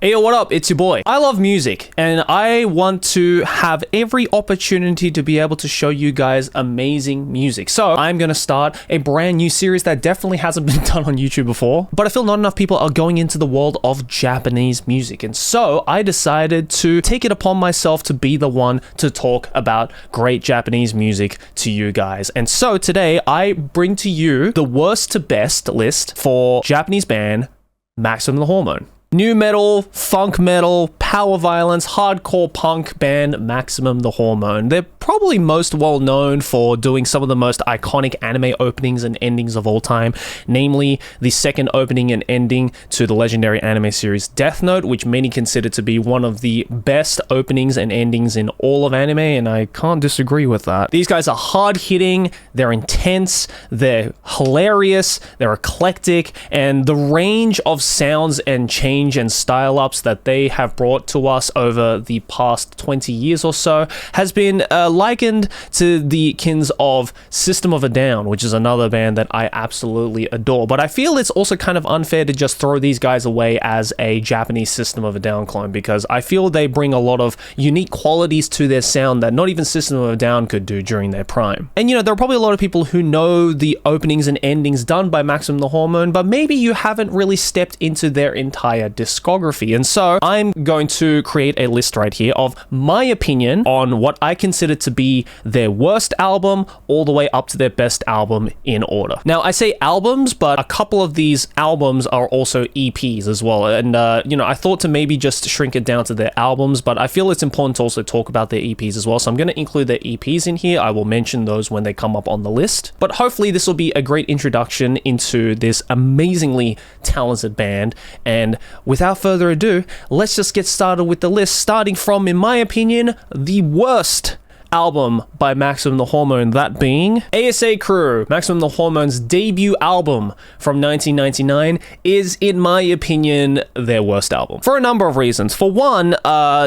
Hey, yo, what up? It's your boy. I love music and I want to have every opportunity to be able to show you guys amazing music. So I'm going to start a brand new series that definitely hasn't been done on YouTube before, but I feel not enough people are going into the world of Japanese music. And so I decided to take it upon myself to be the one to talk about great Japanese music to you guys. And so today I bring to you the worst to best list for Japanese band Maximum the Hormone. New metal, funk metal, power violence, hardcore punk band Maximum the Hormone. They're probably most well known for doing some of the most iconic anime openings and endings of all time, namely the second opening and ending to the legendary anime series Death Note, which many consider to be one of the best openings and endings in all of anime, and I can't disagree with that. These guys are hard-hitting, they're intense, they're hilarious, they're eclectic, and the range of sounds and change and style ups that they have brought to us over the past 20 years or so has been likened to the kins of System of a Down, which is another band that I absolutely adore. But I feel it's also kind of unfair to just throw these guys away as a Japanese System of a Down clone, because I feel they bring a lot of unique qualities to their sound that not even System of a Down could do during their prime. And you know, there are probably a lot of people who know the openings and endings done by Maximum the Hormone, but maybe you haven't really stepped into their entire discography. And so I'm going to create a list right here of my opinion on what I consider to be their worst album all the way up to their best album in order. Now, I say albums, but a couple of these albums are also EPs as well. And, you know, I thought to maybe just shrink it down to their albums, but I feel it's important to also talk about their EPs as well. So I'm going to include their EPs in here. I will mention those when they come up on the list. But hopefully this will be a great introduction into this amazingly talented band. And without further ado, let's just get started with the list, starting from, in my opinion, the worst album by Maximum the Hormone, that being A.S.A. Crew. Maximum the Hormone's debut album from 1999 is, in my opinion, their worst album for a number of reasons. For one,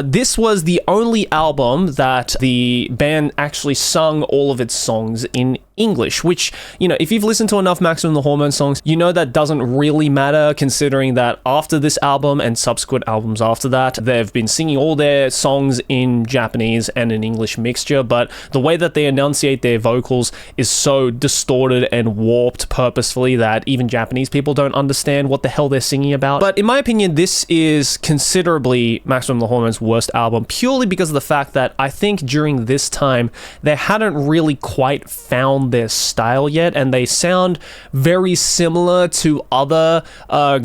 this was the only album that the band actually sung all of its songs in English, which, you know, if you've listened to enough Maximum the Hormone songs, you know that doesn't really matter, considering that after this album and subsequent albums after that, they've been singing all their songs in Japanese and an English mixture, but the way that they enunciate their vocals is so distorted and warped purposefully that even Japanese people don't understand what the hell they're singing about. But in my opinion, this is considerably Maximum the Hormone's worst album, purely because of the fact that I think during this time, they hadn't really quite found their style yet, and they sound very similar to other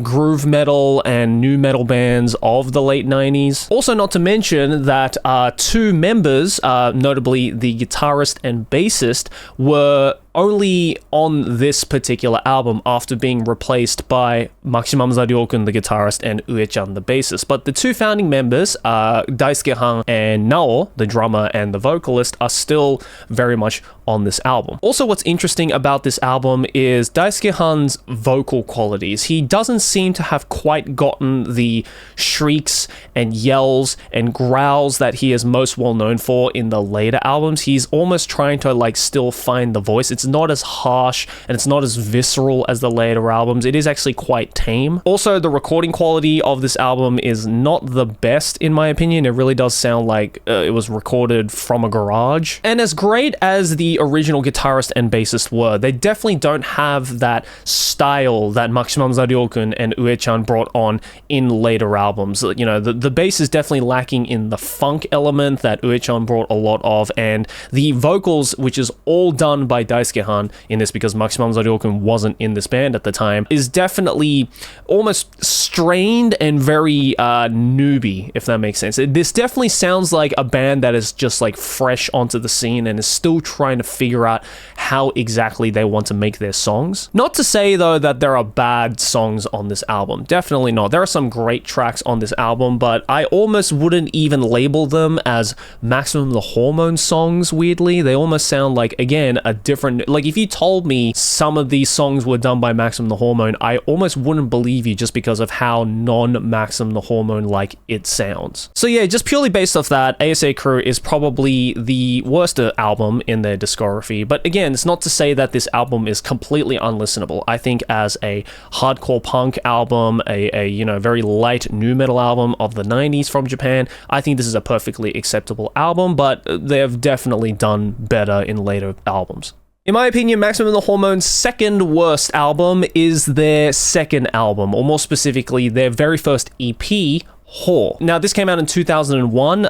groove metal and nu metal bands of the late 90s. Also, not to mention that two members, notably the guitarist and bassist, were only on this particular album after being replaced by Maximum Zaryokun, the guitarist, and Ue-chan, the bassist. But the two founding members, Daisuke-han and Nao, the drummer and the vocalist, are still very much on this album. Also, what's interesting about this album is Daisuke-han's vocal qualities. He doesn't seem to have quite gotten the shrieks and yells and growls that he is most well known for in the later albums. He's almost trying to like still find the voice. It's not as harsh and it's not as visceral as the later albums. It is actually quite tame. Also, the recording quality of this album is not the best in my opinion. It really does sound like it was recorded from a garage. And as great as the original guitarist and bassist were, they definitely don't have that style that Maximum Zaryokun and Ue-chan brought on in later albums. You know, the bass is definitely lacking in the funk element that Ue-chan brought a lot of, and the vocals, which is all done by Daisuke-han in this because Maximum Zaryokun wasn't in this band at the time, is definitely almost strained and very newbie, if that makes sense. This definitely sounds like a band that is just like fresh onto the scene and is still trying to figure out how exactly they want to make their songs. Not to say though that there are bad songs on this album, definitely not. There are some great tracks on this album, but I almost wouldn't even label them as Maximum the Hormone songs, weirdly. They almost sound like, again, a different Hormone, like if you told me some of these songs were done by Maximum the Hormone, I almost wouldn't believe you just because of how non-Maximum the Hormone like it sounds. So yeah, just purely based off that, A.S.A. Crew is probably the worst album in their discography. But again, it's not to say that this album is completely unlistenable. I think as a hardcore punk album, a you know, very light nu metal album of the 90s from Japan, I think this is a perfectly acceptable album, but they've definitely done better in later albums. In my opinion, Maximum the Hormone's second worst album is their second album, or more specifically, their very first EP, Ho. Now, this came out in 2001,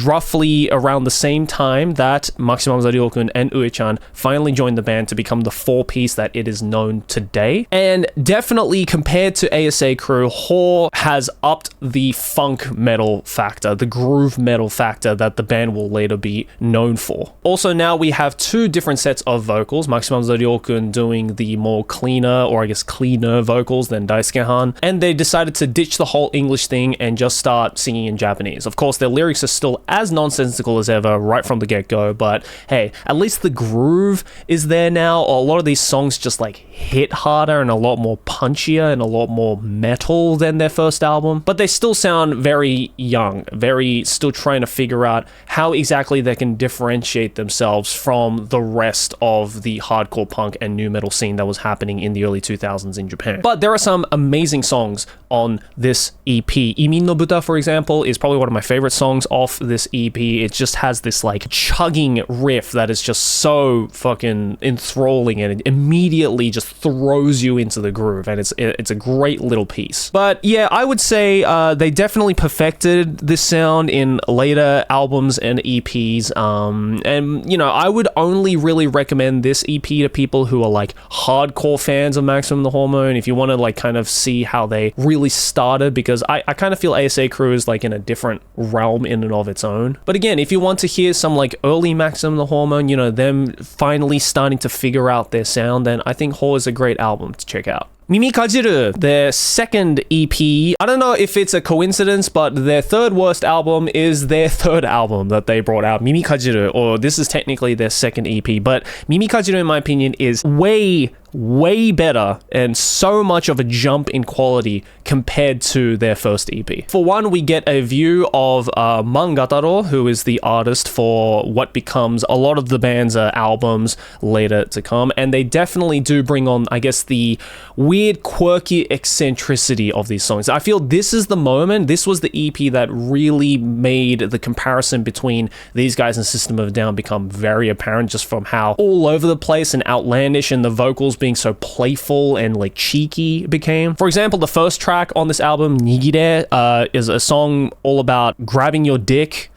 roughly around the same time that Maximum Zaryokun and Ue-chan finally joined the band to become the four-piece that it is known today. And definitely compared to A.S.A. Crew, Ho has upped the funk metal factor, the groove metal factor that the band will later be known for. Also, now we have two different sets of vocals, Maximum Zaryokun doing the more cleaner, or I guess cleaner vocals than Daisuke-han, and they decided to ditch the whole English thing and just start singing in Japanese. Of course, their lyrics are still as nonsensical as ever right from the get-go, but hey, at least the groove is there now. A lot of these songs just like hit harder and a lot more punchier and a lot more metal than their first album, but they still sound very young, very still trying to figure out how exactly they can differentiate themselves from the rest of the hardcore punk and nu metal scene that was happening in the early 2000s in Japan. But there are some amazing songs on this EP. Imin no Buta, for example, is probably one of my favorite songs off this EP. It just has this like chugging riff that is just so fucking enthralling, and it immediately just throws you into the groove, and it's a great little piece. But yeah, I would say they definitely perfected this sound in later albums and EPs, and you know, I would only really recommend this EP to people who are like hardcore fans of Maximum the Hormone, if you want to like kind of see how they really started, because I kind of feel A.S.A. Crew is like in a different realm in and of its own. But again, if you want to hear some like early Maximum the Hormone, you know, them finally starting to figure out their sound, then I think Ho is a great album to check out. Mimi Kajiru, their second EP. I don't know if it's a coincidence, but their third worst album is their third album that they brought out, Mimi Kajiru, or this is technically their second EP, but Mimi Kajiru, in my opinion, is way better and so much of a jump in quality compared to their first EP. For one, we get a view of Mangataro, who is the artist for what becomes a lot of the band's albums later to come, and they definitely do bring on, I guess, the weird, quirky eccentricity of these songs. I feel this is the moment, this was the EP that really made the comparison between these guys and System of a Down become very apparent, just from how all over the place and outlandish and the vocals being so playful and like cheeky became. For example, the first track on this album, Nigire, is a song all about grabbing your dick,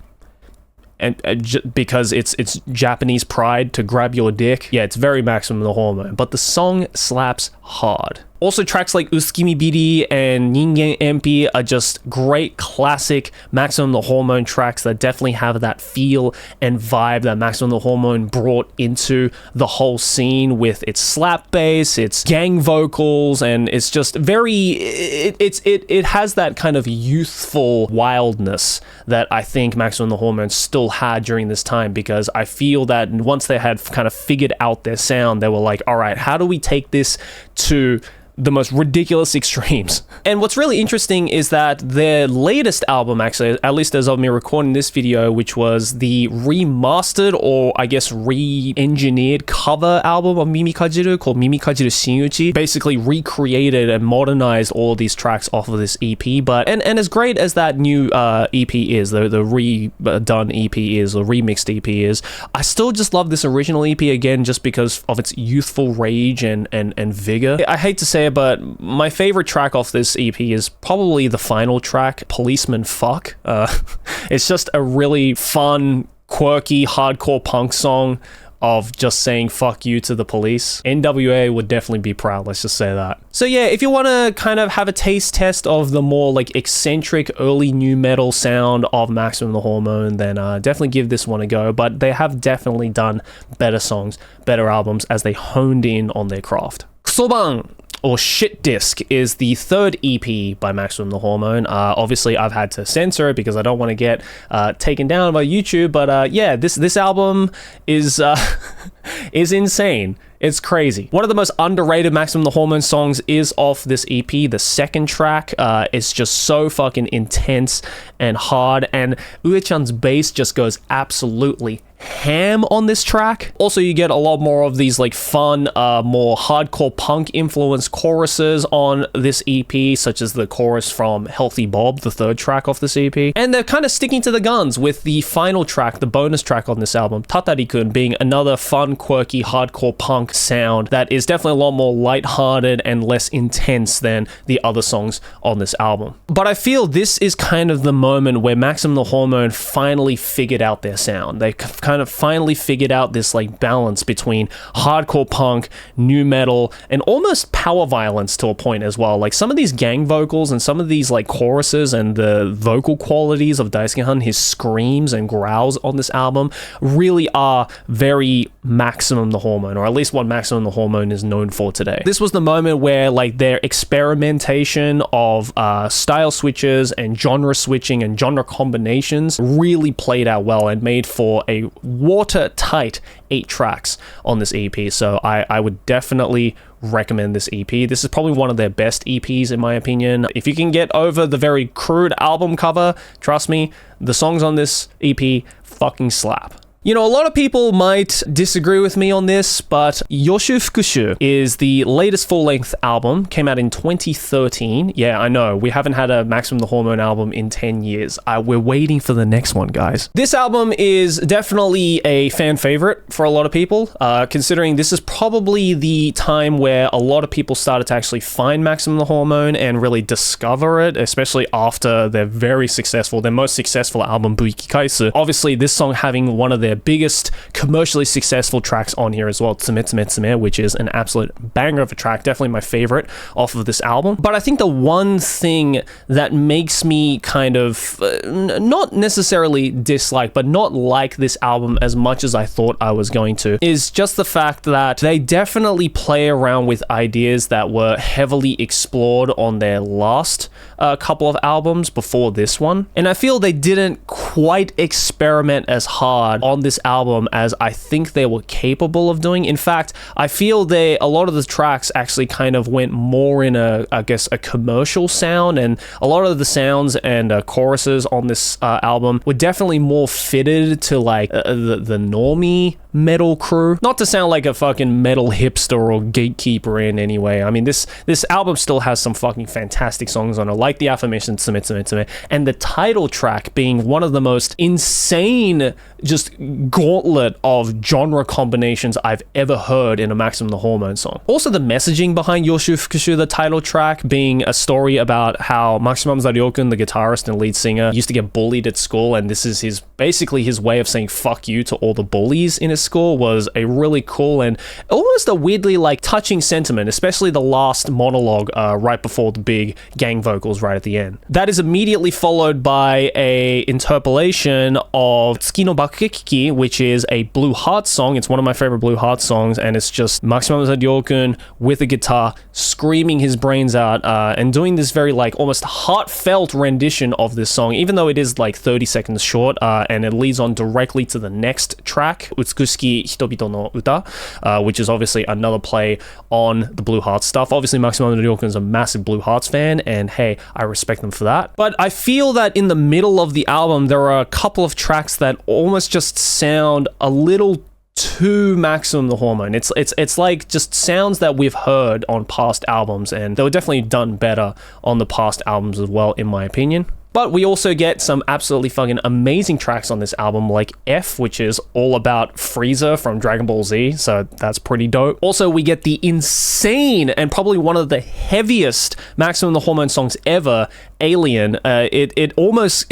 and because it's Japanese pride to grab your dick. Yeah, it's very Maximum the Hormone, but the song slaps hard. Also, tracks like Usukimi Biri and Ningen Empi are just great classic Maximum the Hormone tracks that definitely have that feel and vibe that Maximum the Hormone brought into the whole scene with its slap bass, its gang vocals, and it's just very, it has that kind of youthful wildness that I think Maximum the Hormone still had during this time, because I feel that once they had kind of figured out their sound, they were like, all right, how do we take this to the most ridiculous extremes? And what's really interesting is that their latest album, actually, at least as of me recording this video, which was the remastered, or I guess re-engineered cover album of Mimi Kajiru called Mimi Kajiru Shinuchi, basically recreated and modernized all of these tracks off of this EP. But and as great as that new EP is, the redone EP is, or remixed EP is, I still just love this original EP again, just because of its youthful rage and vigor. I hate to say it, but my favorite track off this EP is probably the final track, Policeman Fuck. It's just a really fun, quirky, hardcore punk song of just saying fuck you to the police. NWA would definitely be proud, let's just say that. So yeah, if you want to kind of have a taste test of the more like eccentric early nu metal sound of Maximum the Hormone, then definitely give this one a go. But they have definitely done better songs, better albums as they honed in on their craft. KUSOBAN, or Shit Disc, is the third EP by Maximum the Hormone. Obviously, I've had to censor it because I don't want to get taken down by YouTube, but yeah, this album is is insane. It's crazy. One of the most underrated Maximum the Hormone songs is off this EP. The second track, it's just so fucking intense and hard, and Ue-chan's bass just goes absolutely ham on this track. Also, you get a lot more of these like fun, more hardcore punk influenced choruses on this EP, such as the chorus from Healthy Bob, the third track off this EP. And they're kind of sticking to the guns with the final track, the bonus track on this album, Tatari-kun, being another fun, quirky, hardcore punk sound that is definitely a lot more lighthearted and less intense than the other songs on this album. But I feel this is kind of the moment where Maximum the Hormone finally figured out their sound. They kind of finally figured out this like balance between hardcore punk, new metal, and almost power violence to a point as well. Like some of these gang vocals and some of these like choruses and the vocal qualities of Daisuke-han, his screams and growls on this album really are very Maximum the Hormone, or at least what Maximum the Hormone is known for today. This was the moment where like their experimentation of style switches and genre switching and genre combinations really played out well and made for a watertight 8 tracks on this EP. So I would definitely recommend this EP. This is probably one of their best EPs in my opinion. If you can get over the very crude album cover, trust me, the songs on this EP fucking slap. You know, a lot of people might disagree with me on this, but YOSHU FUKUSHU is the latest full-length album, came out in 2013. Yeah, I know, we haven't had a Maximum the Hormone album in 10 years. We're waiting for the next one, guys. This album is definitely a fan favorite for a lot of people, considering this is probably the time where a lot of people started to actually find Maximum the Hormone and really discover it, especially after their most successful album, BU-IKIKAESU. Obviously, this song having one of their biggest commercially successful tracks on here as well, Tsume Tsume Tsume, which is an absolute banger of a track, definitely my favorite off of this album. But I think the one thing that makes me kind of not necessarily dislike, but not like this album as much as I thought I was going to, is just the fact that they definitely play around with ideas that were heavily explored on their last couple of albums before this one, and I feel they didn't quite experiment as hard on this album as I think they were capable of doing. In fact, I feel a lot of the tracks actually kind of went more in a commercial sound, and a lot of the sounds and choruses on this album were definitely more fitted to like the normie metal crew. Not to sound like a fucking metal hipster or gatekeeper in any way. I mean, this album still has some fucking fantastic songs on it, like the aforementioned Tsume Tsume Tsume, and the title track being one of the most insane just gauntlet of genre combinations I've ever heard in a Maximum the Hormone song. Also, the messaging behind YOSHU FUKUSHU, the title track, being a story about how Maximum Zaryokun, the guitarist and lead singer, used to get bullied at school, and this is basically his way of saying fuck you to all the bullies in his school, was a really cool and almost a weirdly like touching sentiment, especially the last monologue right before the big gang vocals right at the end. That is immediately followed by a interpolation of Tsuki no Bakukeki, which is a Blue Heart song. It's one of my favorite Blue Heart songs, and it's just Maximum Zaryokun with a guitar screaming his brains out and doing this very like almost heartfelt rendition of this song, even though it is like 30 seconds short, and it leads on directly to the next track, Utsukushiki Hitobito no Uta, which is obviously another play on the Blue Hearts stuff. Obviously, Maximum Zaryokun is a massive Blue Hearts fan, and hey, I respect them for that. But I feel that in the middle of the album, there are a couple of tracks that almost just sound a little too Maximum the Hormone. It's like just sounds that we've heard on past albums, and they were definitely done better on the past albums as well, in my opinion. But we also get some absolutely fucking amazing tracks on this album, like F, which is all about Frieza from Dragon Ball Z, so that's pretty dope. Also, we get the insane and probably one of the heaviest Maximum the Hormone songs ever, Alien. It almost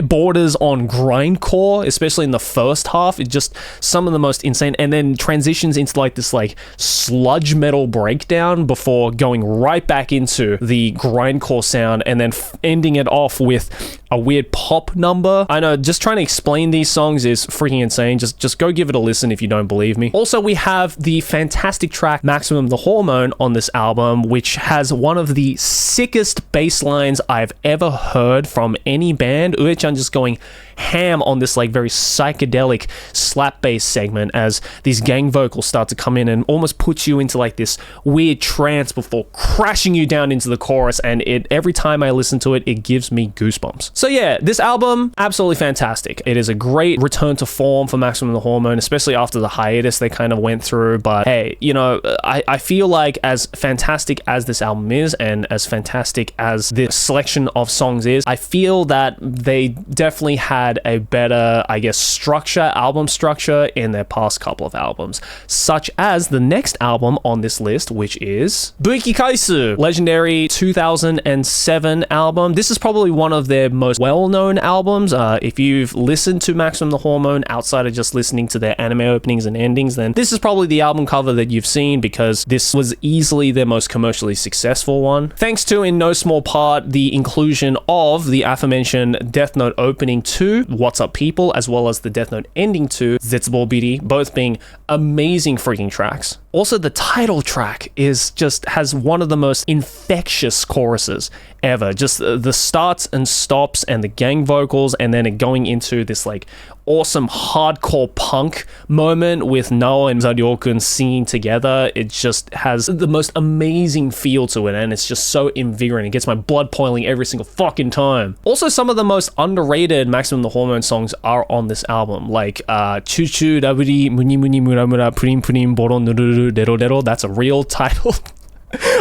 borders on grindcore, especially in the first half. It just some of the most insane, and then transitions into like this like sludge metal breakdown before going right back into the grindcore sound, and then ending it off with a weird pop number. I know, just trying to explain these songs is freaking insane. Just go give it a listen if you don't believe me. Also, we have the fantastic track Maximum the Hormone on this album, which has one of the sickest bass lines I've ever heard from any band. Ue-chan just going ham on this like very psychedelic slap bass segment as these gang vocals start to come in and almost put you into like this weird trance before crashing you down into the chorus, and every time I listen to it, it gives me goosebumps. So yeah, this album, absolutely fantastic. It is a great return to form for Maximum the Hormone, especially after the hiatus they kind of went through. But hey, you know, I feel like as fantastic as this album is and as fantastic as this selection of songs is, I feel that they definitely had a better, I guess, album structure in their past couple of albums, such as the next album on this list, which is BU-IKIKAESU, legendary 2007 album. This is probably one of their most well-known albums. If you've listened to Maximum the Hormone outside of just listening to their anime openings and endings, then this is probably the album cover that you've seen, because this was easily their most commercially successful one. Thanks to, in no small part, the inclusion of the aforementioned Death Note opening 2, What's Up People, as well as the Death Note ending 2, Zetsubo Biri, both being amazing freaking tracks. Also, the title track has one of the most infectious choruses ever. Just the starts and stops and the gang vocals, and then it going into this like awesome hardcore punk moment with Nao and Zaryokun singing together. It just has the most amazing feel to it, and it's just so invigorating. It gets my blood boiling every single fucking time. Also, some of the most underrated Maximum the Hormone songs are on this album, like Choo Choo Raburi Muni Muni Mura Mura Purin Purin Boro Nururu Dero Dero. That's a real title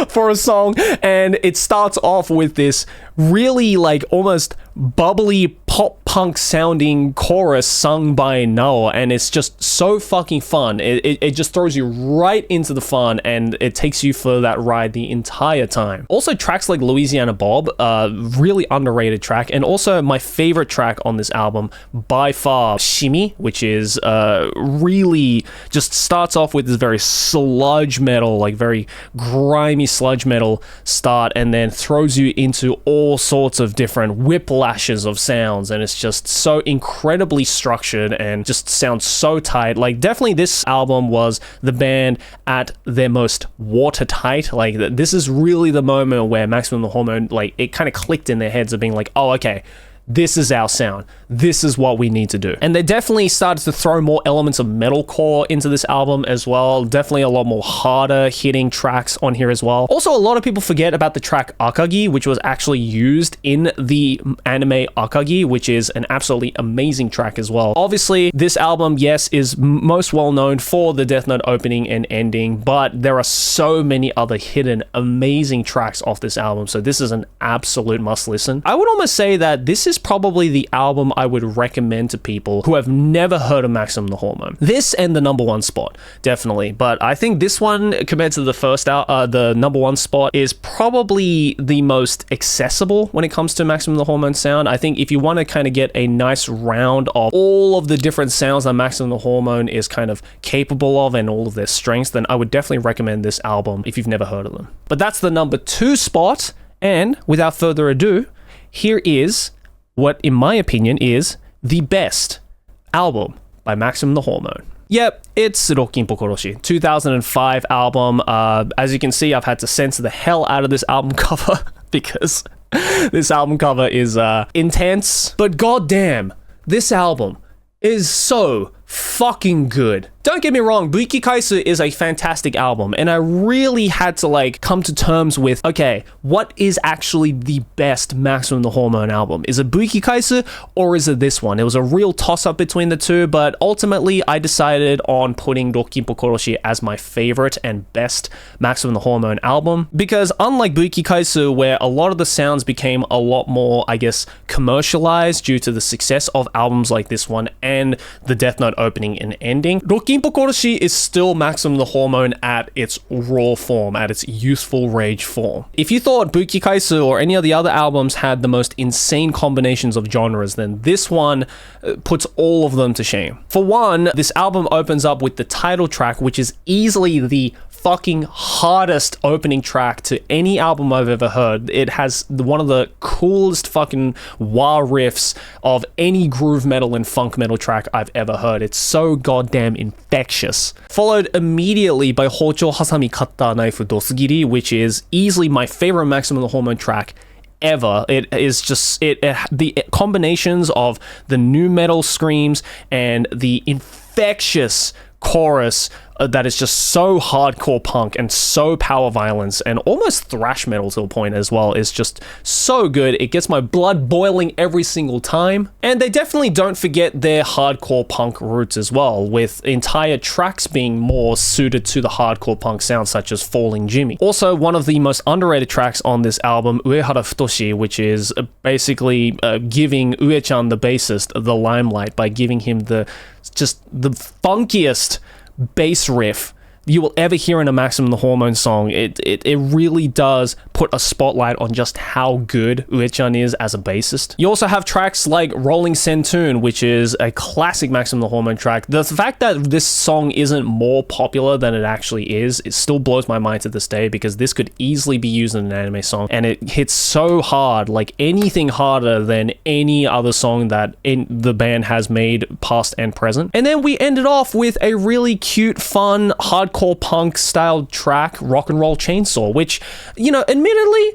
for a song, and it starts off with this really like almost bubbly pop punk sounding chorus sung by Nao, and it's just so fucking fun. It just throws you right into the fun, and it takes you for that ride the entire time. Also, tracks like Louisiana Bob, really underrated track, and also my favorite track on this album by far, Shimi, which is really just starts off with this very sludge metal, like very grimy sludge metal start, and then throws you into all sorts of different whiplashes of sounds, and it's just so incredibly structured and just sounds so tight. Like, definitely this album was the band at their most watertight. Like, this is really the moment where Maximum the Hormone, like, it kind of clicked in their heads of being like, oh, okay, this is our sound. This is what we need to do. And they definitely started to throw more elements of metalcore into this album as well. Definitely a lot more harder hitting tracks on here as well. Also, a lot of people forget about the track Akagi, which was actually used in the anime Akagi, which is an absolutely amazing track as well. Obviously, this album, yes, is most well known for the Death Note opening and ending, but there are so many other hidden amazing tracks off this album, so this is an absolute must listen. I would almost say that this is probably the album I would recommend to people who have never heard of Maximum the Hormone. This and the number one spot, definitely. But I think this one, compared to the first the number one spot, is probably the most accessible when it comes to Maximum the Hormone sound. I think if you want to kind of get a nice round of all of the different sounds that Maximum the Hormone is kind of capable of and all of their strengths, then I would definitely recommend this album if you've never heard of them. But that's the number 2 spot, and without further ado, here is what, in my opinion, is the best album by Maximum the Hormone. Yep, it's ROKKINPO GOROSHI, 2005 album. As you can see, I've had to censor the hell out of this album cover because this album cover is intense. But goddamn, this album is so fucking good. Don't get me wrong, BU-IKIKAESU is a fantastic album, and I really had to like come to terms with, okay, what is actually the best Maximum the Hormone album? Is it BU-IKIKAESU or is it this one? It was a real toss-up between the two, but ultimately I decided on putting ROKKINPO GOROSHI as my favorite and best Maximum the Hormone album, because unlike BU-IKIKAESU, where a lot of the sounds became a lot more, I guess, commercialized due to the success of albums like this one and the Death Note opening and ending, ROKKINPO GOROSHI is still Maximum the Hormone at its raw form, at its youthful rage form. If you thought BU-IKIKAESU or any of the other albums had the most insane combinations of genres, then this one puts all of them to shame. For one, this album opens up with the title track, which is easily the fucking hardest opening track to any album I've ever heard. It has one of the coolest fucking wah riffs of any groove metal and funk metal track I've ever heard. It's so goddamn infectious. Followed immediately by Hocho Hasami Katta Knife Dosugiri, which is easily my favorite Maximum the Hormone track ever. It is just the combinations of the new metal screams and the infectious chorus that is just so hardcore punk and so power violence and almost thrash metal to a point as well is just so good. It gets my blood boiling every single time. And they definitely don't forget their hardcore punk roots as well, with entire tracks being more suited to the hardcore punk sound, such as Falling Jimmy. Also, one of the most underrated tracks on this album, Uehara Futoshi, which is basically giving Ue-chan, the bassist, the limelight by giving him the funkiest bass riff you will ever hear in a Maximum the Hormone song. It really does put a spotlight on just how good Ue-chan is as a bassist. You also have tracks like Rolling Sentoon, which is a classic Maximum the Hormone track. The fact that this song isn't more popular than it actually is, it still blows my mind to this day, because this could easily be used in an anime song, and it hits so hard, like anything harder than any other song that the band has made past and present. And then we ended off with a really cute, fun, hardcore punk style track, Rock and Roll Chainsaw, which, you know, admittedly,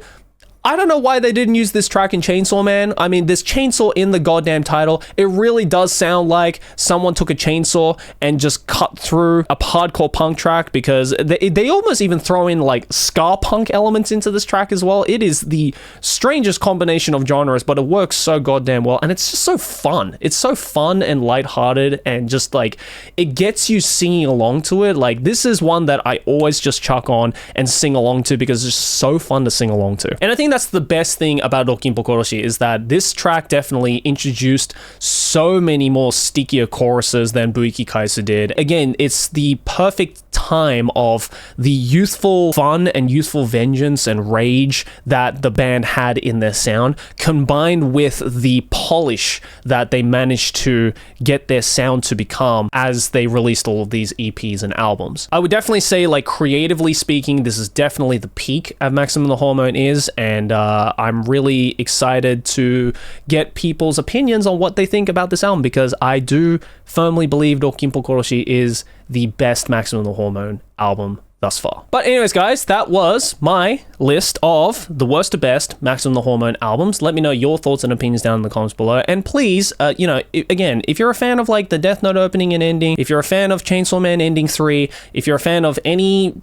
I don't know why they didn't use this track in Chainsaw Man. I mean, there's chainsaw in the goddamn title. It really does sound like someone took a chainsaw and just cut through a hardcore punk track, because they almost even throw in like ska punk elements into this track as well. It is the strangest combination of genres, but it works so goddamn well, and it's just so fun. It's so fun and lighthearted, and just like, it gets you singing along to it. Like, this is one that I always just chuck on and sing along to because it's just so fun to sing along to. And I think that's the best thing about ROKKINPO Goroshi, is that this track definitely introduced so many more stickier choruses than BU-IKIKAESU did. Again, it's the perfect time of the youthful fun and youthful vengeance and rage that the band had in their sound, combined with the polish that they managed to get their sound to become as they released all of these EPs and albums. I would definitely say, like, creatively speaking, this is definitely the peak of Maximum the Hormone is, and I'm really excited to get people's opinions on what they think about this album, because I do firmly believe ROKKINPO Goroshi is the best Maximum the Hormone album thus far. But anyways, guys, that was my list of the worst to best Maximum the Hormone albums. Let me know your thoughts and opinions down in the comments below. And please, you know, again, if you're a fan of like the Death Note opening and ending, if you're a fan of Chainsaw Man Ending 3, if you're a fan of any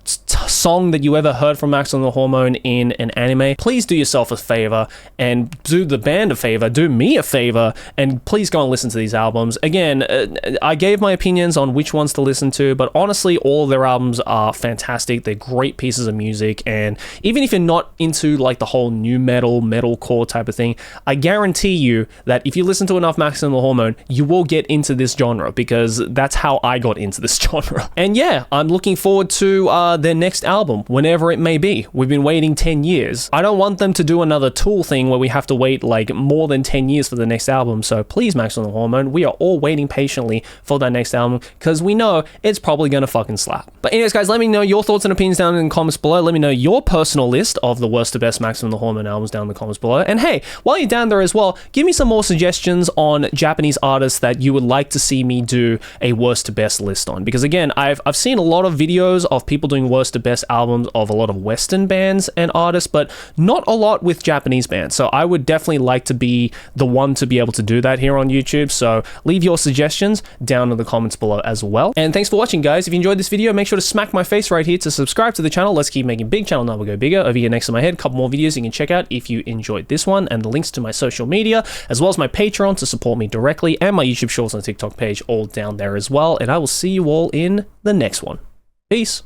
song that you ever heard from Maximum the Hormone in an anime, please do yourself a favor and do the band a favor, do me a favor, and please go and listen to these albums. Again, I gave my opinions on which ones to listen to, but honestly, all of their albums are fantastic. They're great pieces of music, and even if you're not into like the whole new metalcore type of thing, I guarantee you that if you listen to enough Maximum the Hormone, you will get into this genre, because that's how I got into this genre. And yeah, I'm looking forward to their next album, whenever it may be. We've been waiting 10 years. I don't want them to do another Tool thing where we have to wait like more than 10 years for the next album. So please, Maximum the Hormone, we are all waiting patiently for that next album, because we know it's probably gonna fucking slap. But anyways, guys, let me know your thoughts and opinions down in the comments below. Let me know your personal list of the worst to best Maximum the Hormone albums down in the comments below. And hey, while you're down there as well, give me some more suggestions on Japanese artists that you would like to see me do a worst to best list on, because again, I've seen a lot of videos of people doing worst to best albums of a lot of Western bands and artists, but not a lot with Japanese bands. So I would definitely like to be the one to be able to do that here on YouTube. So leave your suggestions down in the comments below as well. And thanks for watching, guys. If you enjoyed this video, make sure to smack my face right here to subscribe to the channel. Let's keep making big channel number go bigger. Over here next to my head, a couple more videos you can check out if you enjoyed this one, and the links to my social media, as well as my Patreon to support me directly, and my YouTube shorts and TikTok page, all down there as well. And I will see you all in the next one. Peace.